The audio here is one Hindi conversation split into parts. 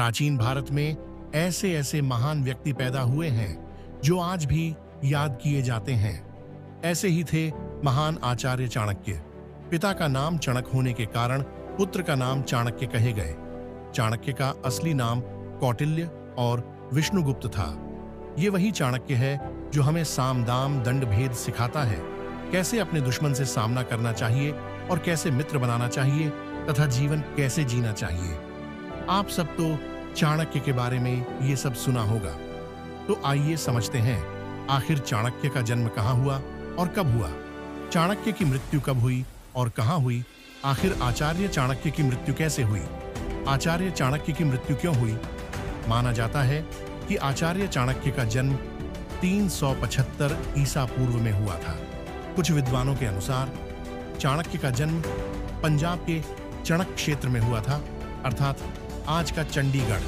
प्राचीन भारत में ऐसे ऐसे महान व्यक्ति पैदा हुए हैं जो आज भी याद किए जाते हैं। ऐसे ही थे महान आचार्य चाणक्य। पिता का नाम चणक होने के कारण पुत्र का नाम चाणक्य कहे गए। चाणक्य का असली नाम कौटिल्य और विष्णुगुप्त था। ये वही चाणक्य है जो हमें साम दाम दंड भेद सिखाता है, कैसे अपने दुश्मन से सामना करना चाहिए और कैसे मित्र बनाना चाहिए तथा जीवन कैसे जीना चाहिए। आप सब तो चाणक्य के बारे में ये सब सुना होगा। तो आइए समझते हैं आखिर चाणक्य का जन्म कहाँ हुआ और कब हुआ, चाणक्य की मृत्यु कब हुई और कहाँ हुई, आखिर आचार्य चाणक्य की मृत्यु कैसे हुई, आचार्य चाणक्य की मृत्यु क्यों हुई। माना जाता है कि आचार्य चाणक्य का जन्म 375 ईसा पूर्व में हुआ था। कुछ विद्वानों के अनुसार चाणक्य का जन्म पंजाब के चणक क्षेत्र में हुआ था, अर्थात आज का चंडीगढ़,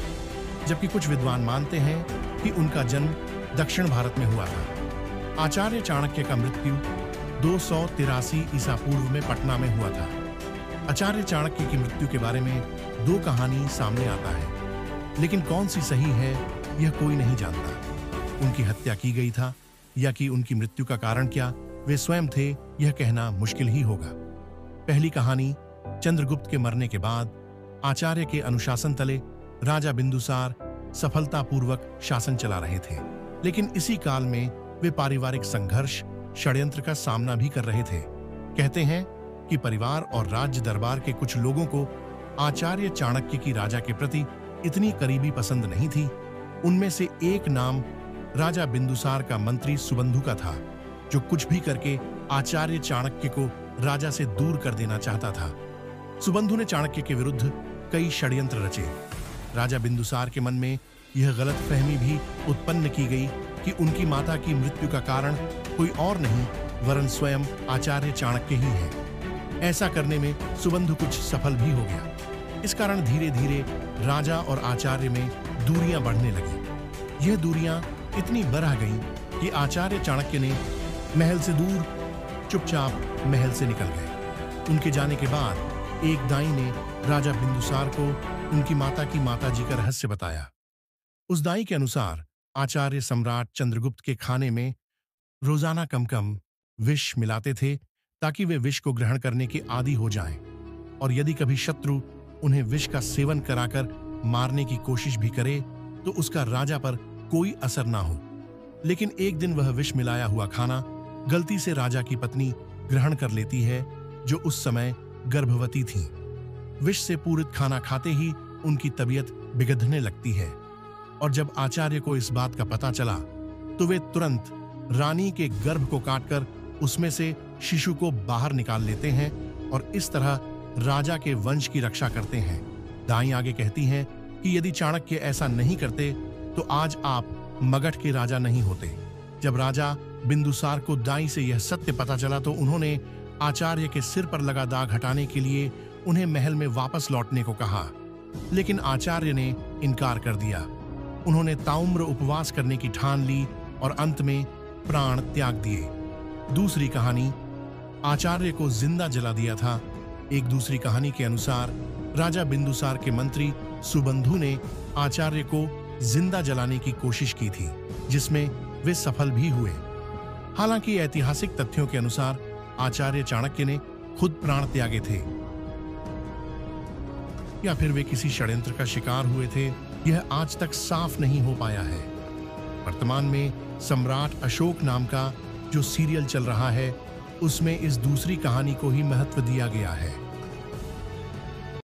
जबकि कुछ विद्वान मानते हैं कि उनका जन्म दक्षिण भारत में हुआ था। आचार्य चाणक्य का मृत्यु 283 ईसा पूर्व में पटना में हुआ था। आचार्य चाणक्य की मृत्यु के बारे में दो कहानी सामने आता है, लेकिन कौन सी सही है यह कोई नहीं जानता। उनकी हत्या की गई था या कि उनकी मृत्यु का कारण क्या वे स्वयं थे, यह कहना मुश्किल ही होगा। पहली कहानी, चंद्रगुप्त के मरने के बाद आचार्य के अनुशासन तले राजा बिंदुसार सफलतापूर्वक शासन चला रहे थे, लेकिन इसी काल में वे पारिवारिक संघर्ष, षड्यंत्र का सामना भी कर रहे थे। कहते हैं कि परिवार और राज्य दरबार के कुछ लोगों को आचार्य चाणक्य की राजा के प्रति इतनी करीबी पसंद नहीं थी। उनमें से एक नाम राजा बिंदुसार का मंत्री सुबंधु का था, जो कुछ भी करके आचार्य चाणक्य को राजा से दूर कर देना चाहता था। सुबंधु ने चाणक्य के विरुद्ध कई षड्यंत्र रचे। राजा बिंदुसार के मन में यह गलतफहमी भी उत्पन्न की गई कि उनकी माता की मृत्यु का कारण कोई और नहीं वरन स्वयं आचार्य चाणक्य ही है। ऐसा करने में सुबंधु कुछ सफल भी हो गया। इस कारण धीरे धीरे राजा और आचार्य में दूरियां बढ़ने लगी। यह दूरियां इतनी बढ़ गईं कि आचार्य चाणक्य ने महल से दूर चुपचाप महल से निकल गए। उनके जाने के बाद एक दाई ने राजा बिंदुसार को उनकी माता की माताजी का रहस्य बताया। उस दाई के अनुसार आचार्य सम्राट चंद्रगुप्त के खाने में रोजाना कम कम विष मिलाते थे ताकि वे विष को ग्रहण करने के आदी हो जाएं, और यदि कभी शत्रु उन्हें विष का सेवन कराकर मारने की कोशिश भी करे तो उसका राजा पर कोई असर ना हो। लेकिन एक दिन वह विष मिलाया हुआ खाना गलती से राजा की पत्नी ग्रहण कर लेती है, जो उस समय गर्भवती थी। विष से पूरित खाना खाते ही उनकी तबीयत बिगड़ने लगती है, और जब आचार्य को इस बात का पता चला तो वे तुरंत रानी के गर्भ को काटकर उसमें से शिशु को बाहर निकाल लेते हैं और इस तरह राजा के वंश की रक्षा करते हैं। दाई आगे कहती हैं कि यदि चाणक्य ऐसा नहीं करते तो आज आप मगध के राजा नहीं होते। जब राजा बिंदुसार को दाई से यह सत्य पता चला तो उन्होंने आचार्य के सिर पर लगा दाग हटाने के लिए उन्हें महल में वापस लौटने को कहा, लेकिन आचार्य ने इनकार कर दिया। उन्होंने ताउम्र उपवास करने की ठान ली और अंत में प्राण त्याग दिए। दूसरी कहानी, आचार्य को जिंदा जला दिया था। एक दूसरी कहानी के अनुसार राजा बिंदुसार के मंत्री सुबंधु ने आचार्य को जिंदा जलाने की कोशिश की थी, जिसमें वे सफल भी हुए। हालांकि ऐतिहासिक तथ्यों के अनुसार आचार्य चाणक्य ने खुद प्राण त्यागे थे या फिर वे किसी षड्यंत्र का शिकार हुए थे, यह आज तक साफ नहीं हो पाया है। वर्तमान में सम्राट अशोक नाम का जो सीरियल चल रहा है उसमें इस दूसरी कहानी को ही महत्व दिया गया है।